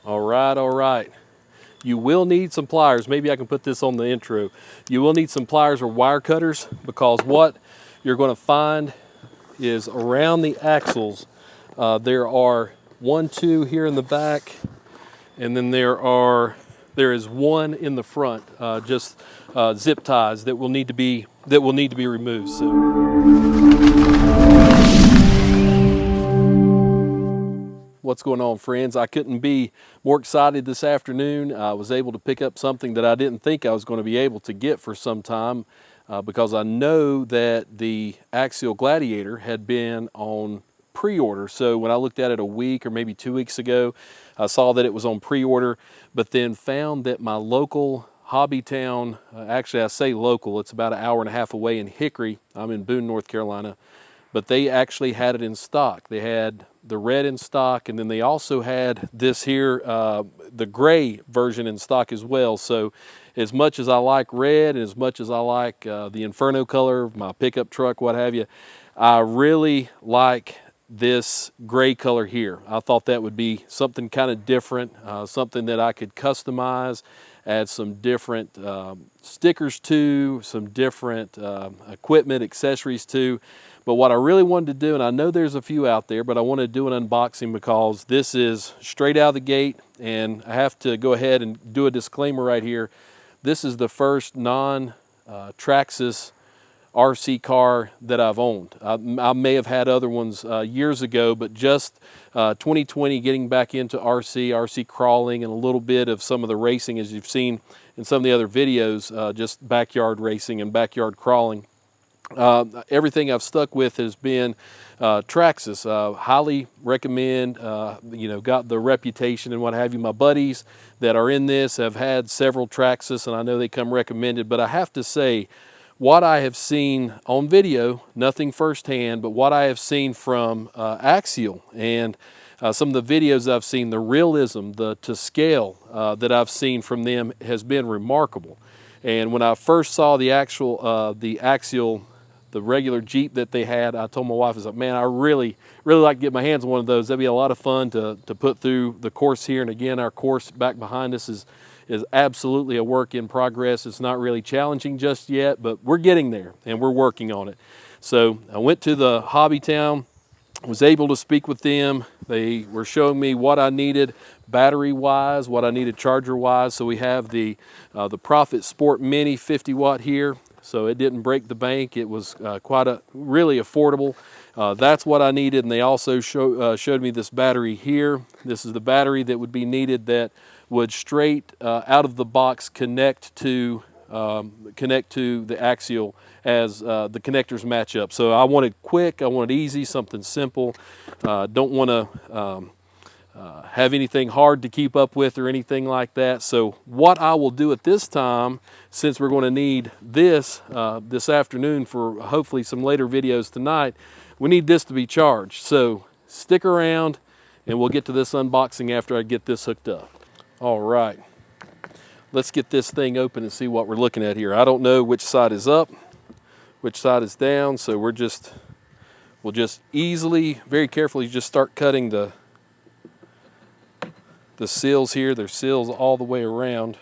All right. You will need some pliers. Maybe I can put this on the intro. You will need some pliers or wire cutters, because what you're going to find is around the axles, there are 1, 2 here in the back, and then there is one in the front, just zip ties that will need to be removed. What's going on, friends? I couldn't be more excited this afternoon. I was able to pick up something that I didn't think I was going to be able to get for some time, because I know that the Axial Gladiator had been on pre-order. So when I looked at it a week or maybe 2 weeks ago, I saw that it was on pre-order, but then found that my local hobby town, actually I say local, it's about an hour and a half away in Hickory. I'm in Boone, North Carolina. But they actually had it in stock. They had the red in stock, and then they also had this here, the gray version in stock as well. So as much as I like red, and as much as I like the Inferno color, my pickup truck, what have you, I really like this gray color here. I thought that would be something kind of different, something that I could customize, add some different stickers to, some different equipment, accessories to. But what I really wanted to do, and I know there's a few out there, but I want to do an unboxing because this is straight out of the gate, and I have to go ahead and do a disclaimer right here. This is the first non-Traxxas RC car that I've owned. I may have had other ones years ago, but just 2020 getting back into RC crawling, and a little bit of some of the racing, as you've seen in some of the other videos, just backyard racing and backyard crawling. Everything I've stuck with has been Traxxas. Highly recommend, got the reputation and what have you. My buddies that are in this have had several Traxxas, and I know they come recommended, but I have to say, what I have seen on video, nothing firsthand, but what I have seen from Axial and some of the videos I've seen, the realism, to scale that I've seen from them has been remarkable. And when I first saw the Axial, the regular Jeep that they had, I told my wife, I was like, man, I really like to get my hands on one of those. That'd be a lot of fun to put through the course here. And again, our course back behind us is absolutely a work in progress. It's not really challenging just yet, but we're getting there and we're working on it. So I went to the hobby town, was able to speak with them. They were showing me what I needed battery wise, what I needed charger wise. So we have the Profit Sport Mini 50 watt here. So it didn't break the bank. It was really affordable. That's what I needed. And they also showed me this battery here. This is the battery that would be needed that would straight out of the box connect to the Axial as the connectors match up. So I wanted quick, I wanted easy, something simple. Don't want to have anything hard to keep up with or anything like that. So what I will do at this time, since we're going to need this this afternoon for hopefully some later videos tonight, we need this to be charged. So stick around and we'll get to this unboxing after I get this hooked up. All right, let's get this thing open and see what we're looking at here. I don't know which side is up, which side is down, so we'll just easily, very carefully just start cutting the seals here. There's seals all the way around.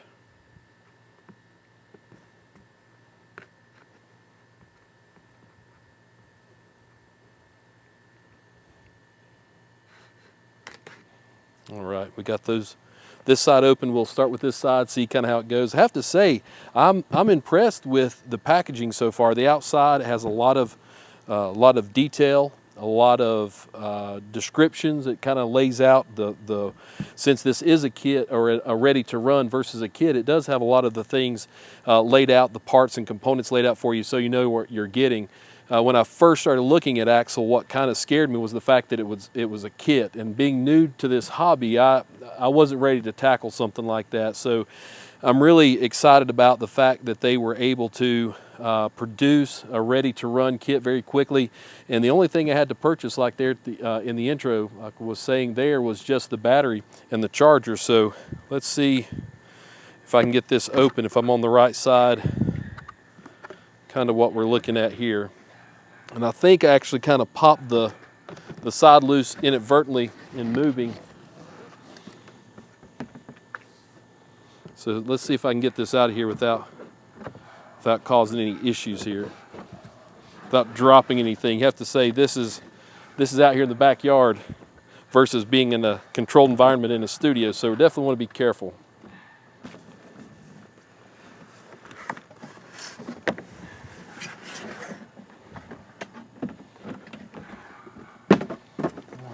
All right, we got this side open. We'll start with this side, see kind of how it goes. I have to say, I'm impressed with the packaging so far. The outside has a lot of detail, a lot of descriptions. It kind of lays out since this is a kit or a ready to run versus a kit, it does have a lot of the things laid out, the parts and components laid out for you, so you know what you're getting. When I first started looking at Axial, what kind of scared me was the fact that it was a kit, and being new to this hobby, I wasn't ready to tackle something like that. So I'm really excited about the fact that they were able to produce a ready-to-run kit very quickly. And the only thing I had to purchase, like there in the intro, like I was saying there, was just the battery and the charger. So let's see if I can get this open, if I'm on the right side, kind of what we're looking at here. And I think I actually kind of popped the side loose inadvertently in moving. So let's see if I can get this out of here without causing any issues here, without dropping anything. You have to say this is out here in the backyard versus being in a controlled environment in a studio, so we definitely want to be careful.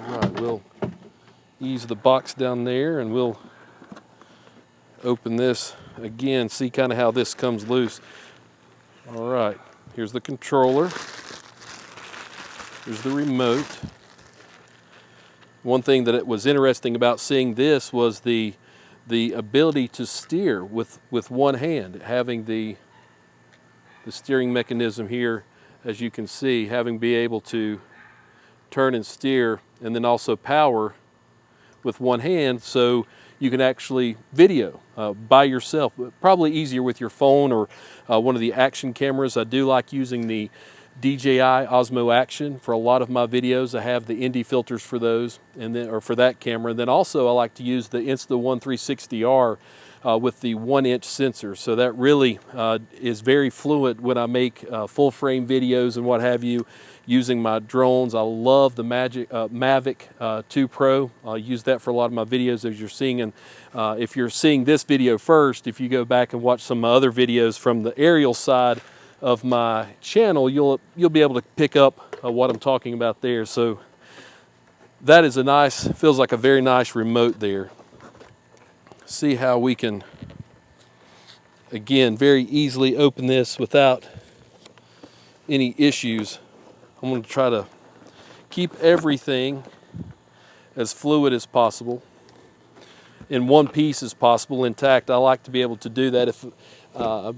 All right, we'll ease the box down there and we'll open this again, see kind of how this comes loose. All right, here's the controller. Here's the remote. One thing that it was interesting about seeing this was the ability to steer with one hand, having the steering mechanism here, as you can see, having be able to turn and steer, and then also power with one hand, so you can actually video by yourself. Probably easier with your phone or one of the action cameras. I do like using the DJI Osmo Action for a lot of my videos. I have the ND filters for those, and then, or for that camera. And then also I like to use the Insta-One 360R with the 1-inch sensor. So that really is very fluent when I make full frame videos and what have you, using my drones. I love the Mavic 2 Pro. I'll use that for a lot of my videos, as you're seeing. And if you're seeing this video first, if you go back and watch some of my other videos from the aerial side of my channel, you'll be able to pick up what I'm talking about there. So that is a nice, feels like a very nice remote there. See how we can, again, very easily open this without any issues. I'm going to try to keep everything as fluid as possible, in one piece as possible, intact. I like to be able to do that. If I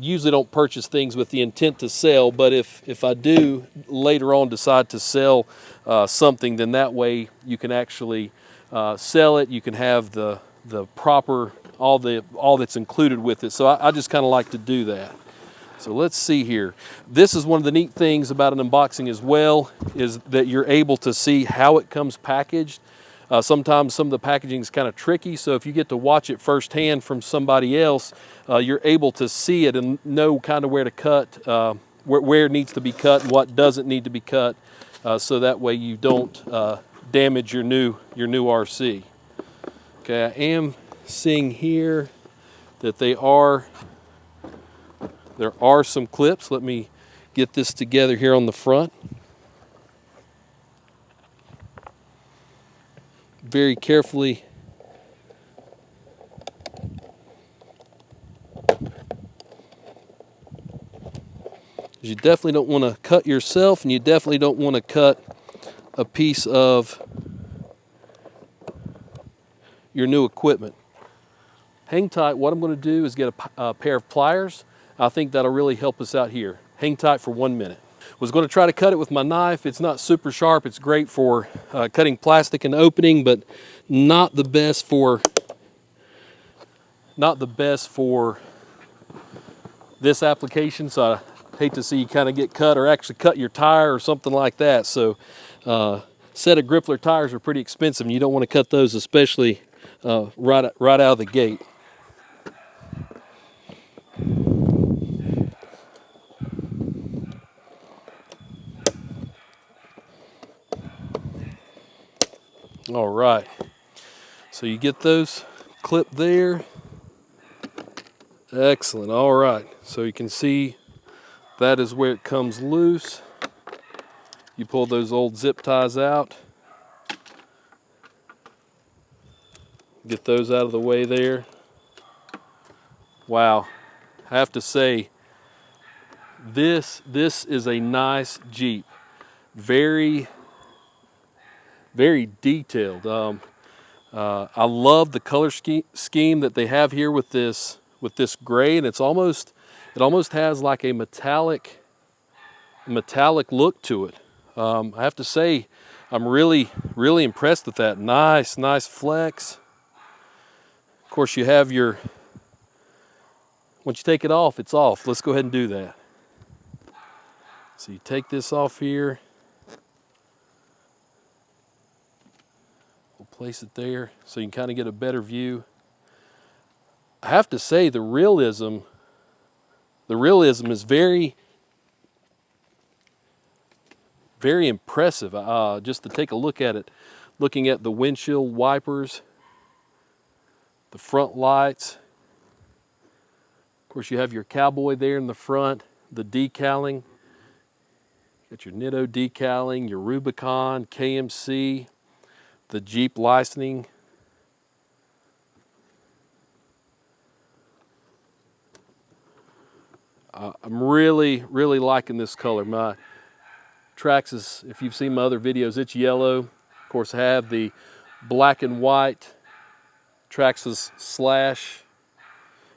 usually don't purchase things with the intent to sell, but if I do later on decide to sell something, then that way you can actually sell it. You can have the proper, all that's included with it. So I just kind of like to do that. So let's see here. This is one of the neat things about an unboxing as well, is that you're able to see how it comes packaged. Sometimes some of the packaging is kind of tricky, so if you get to watch it firsthand from somebody else, you're able to see it and know kind of where to cut, where it needs to be cut and what doesn't need to be cut, so that way you don't damage your new RC. Okay, I am seeing here that there are some clips. Let me get this together here on the front. Very carefully. You definitely don't want to cut yourself, and you definitely don't want to cut a piece of your new equipment. Hang tight. What I'm going to do is get a pair of pliers. I think that'll really help us out here. Hang tight for 1 minute. Was going to try to cut it with my knife. It's not super sharp. It's great for cutting plastic and opening, but not the best for this application. So I hate to see you kind of get cut or actually cut your tire or something like that. So set of Grippler tires are pretty expensive, and you don't want to cut those, especially right out of the gate. All right, so you get those clipped there. Excellent. All right, so you can see that is where it comes loose. You pull those old zip ties out. Get those out of the way there. Wow, I have to say, this is a nice Jeep. Very, very detailed. I love the color scheme that they have here with this gray, and it almost has like a metallic look to it. I have to say, I'm really impressed with that. Nice flex. Of course, you have your, once you take it off, it's off. Let's go ahead and do that. So you take this off here. We'll place it there so you can kind of get a better view. I have to say the realism is very, very impressive. Just to take a look at it, looking at the windshield wipers, the front lights. Of course, you have your cowboy there in the front, the decaling. Got your Nitto decaling, your Rubicon, KMC, the Jeep licensing. I'm really, really liking this color. My Traxxas, if you've seen my other videos, it's yellow. Of course, I have the black and white Traxxas Slash,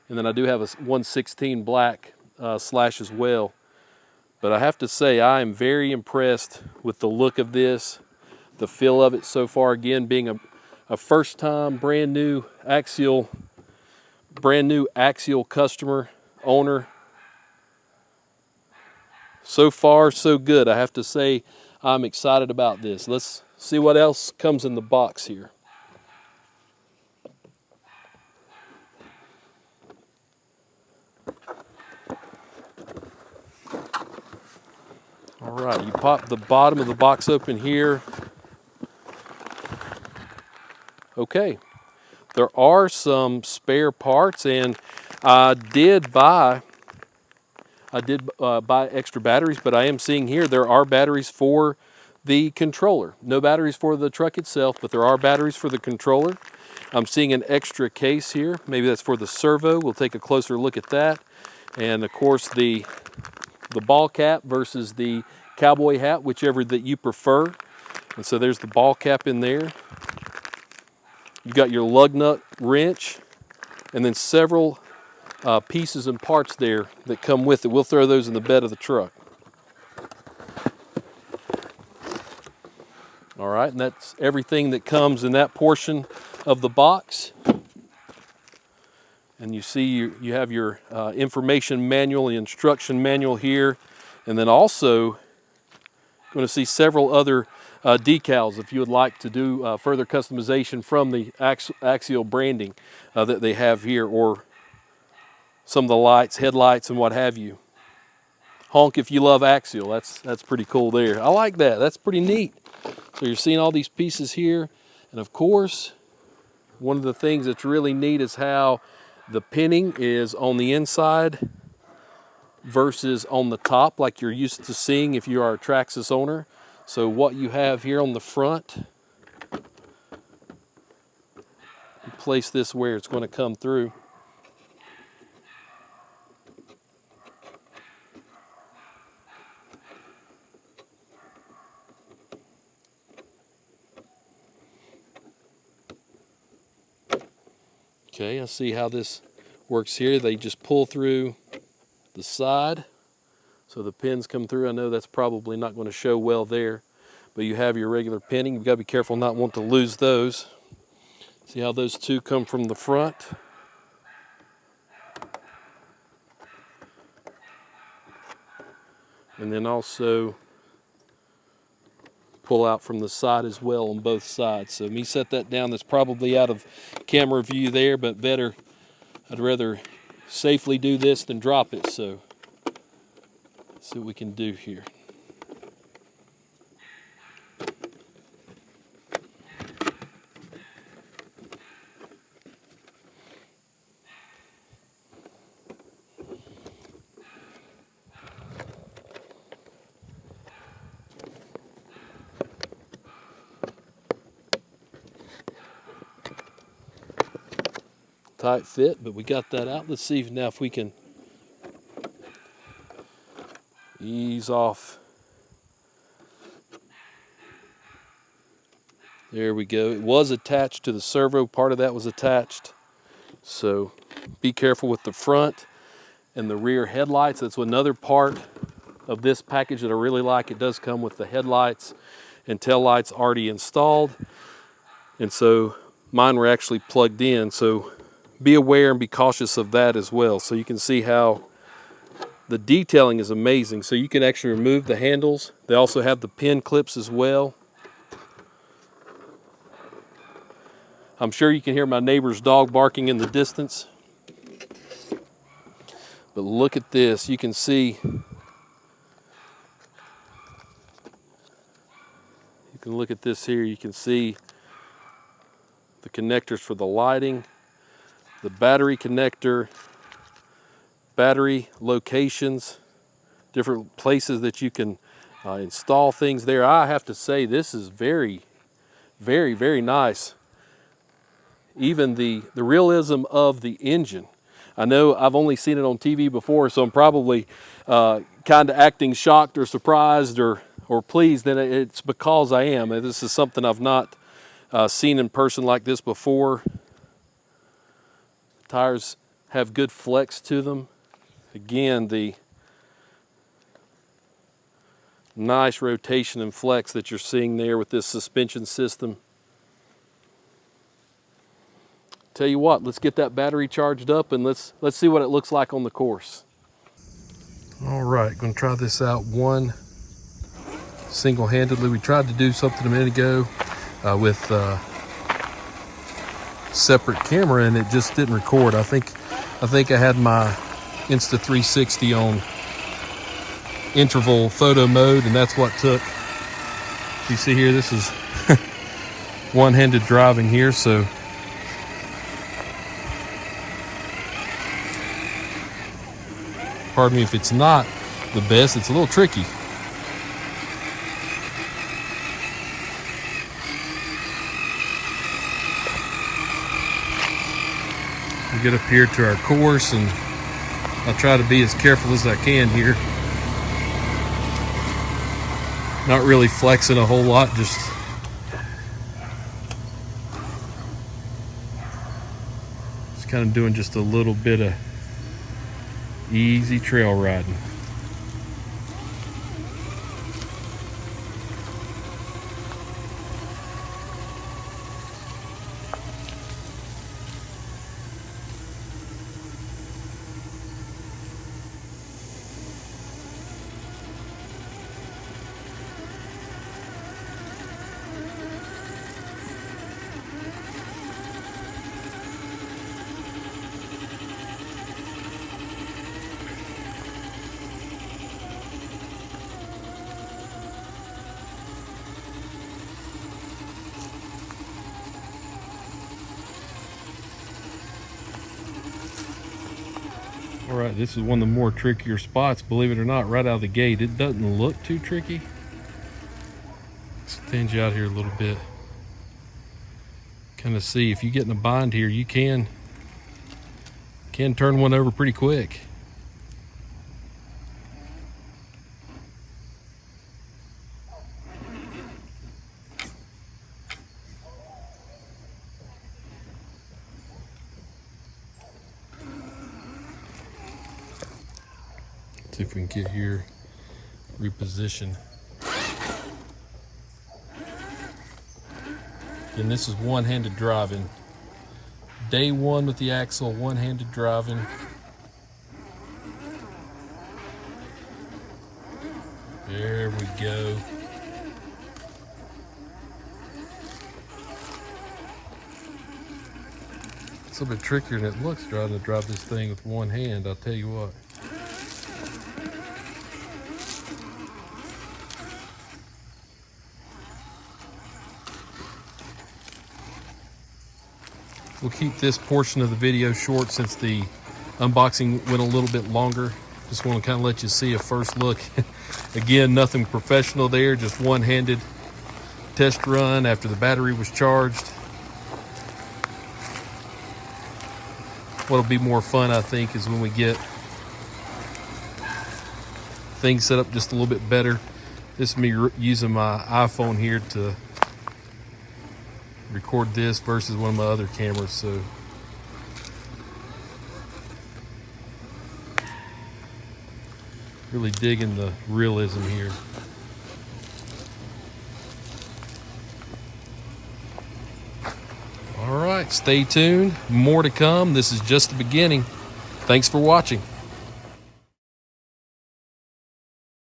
and then I do have a 116 black Slash as well. But I have to say, I am very impressed with the look of this, the feel of it so far. Again, being a first-time brand new Axial customer, owner. So far, so good. I have to say, I'm excited about this. Let's see what else comes in the box here. All right, you pop the bottom of the box open here. Okay, there are some spare parts, and I did buy extra batteries, but I am seeing here there are batteries for the controller. No batteries for the truck itself, but there are batteries for the controller. I'm seeing an extra case here. Maybe that's for the servo. We'll take a closer look at that. And of course the ball cap versus the cowboy hat, whichever that you prefer. And so there's the ball cap in there. You've got your lug nut wrench, and then several pieces and parts there that come with it. We'll throw those in the bed of the truck. All right, and that's everything that comes in that portion of the box. And you see you have your information manual, the instruction manual here, and then also going to see several other decals if you would like to do further customization from the Axial branding that they have here, or some of the lights, headlights, and what have you. Honk if you love Axial. That's pretty cool there. I like that. That's pretty neat. So you're seeing all these pieces here, and of course, one of the things that's really neat is how the pinning is on the inside versus on the top, like you're used to seeing if you are a Traxxas owner. So what you have here on the front, you place this where it's going to come through. Okay, I see how this works here. They just pull through the side, so the pins come through. I know that's probably not going to show well there, but you have your regular pinning. You've got to be careful not want to lose those. See how those two come from the front? And then also pull out from the side as well on both sides. So me set that down. That's probably out of camera view there, but better, I'd rather safely do this than drop it. So let's see what we can do here. Tight fit, but we got that out. Let's see now if we can ease off. There we go. It was attached to the servo. Part of that was attached. So be careful with the front and the rear headlights. That's another part of this package that I really like. It does come with the headlights and tail lights already installed. And so mine were actually plugged in. So be aware and be cautious of that as well. So you can see how the detailing is amazing. So you can actually remove the handles. They also have the pin clips as well. I'm sure you can hear my neighbor's dog barking in the distance. But look at this. You can see, you can look at this here. You can see the connectors for the lighting, the battery connector, battery locations, different places that you can install things there. I have to say, this is very, very, very nice. Even the realism of the engine. I know I've only seen it on TV before, so I'm probably kind of acting shocked or surprised or pleased, and it's because I am. This is something I've not seen in person like this before. Tires have good flex to them. Again, the nice rotation and flex that you're seeing there with this suspension system. Tell you what, let's get that battery charged up and let's see what it looks like on the course. All right, gonna try this out one single-handedly. We tried to do something a minute ago with separate camera and it just didn't record. I think I had my Insta360 on interval photo mode, and that's what took. You see here, this is one-handed driving here, so pardon me if it's not the best. It's a little tricky. We get up here to our course, and I'll try to be as careful as I can here. Not really flexing a whole lot, just kind of doing just a little bit of easy trail riding. All right, this is one of the more trickier spots, believe it or not, right out of the gate. It doesn't look too tricky. Stand you out here a little bit. Kind of see, if you get in a bind here, you can turn one over pretty quick. See if we can get here, reposition. And this is one-handed driving. Day one with the Axial, one-handed driving. There we go. It's a little bit trickier than it looks trying to drive this thing with one hand, I'll tell you what. We'll keep this portion of the video short since the unboxing went a little bit longer. Just want to kind of let you see a first look. Again, nothing professional there, just one-handed test run after the battery was charged. What'll be more fun, I think, is when we get things set up just a little bit better. This is me using my iPhone here to record this versus one of my other cameras, so really digging the realism here. All right, stay tuned, more to come. This is just the beginning. Thanks for watching.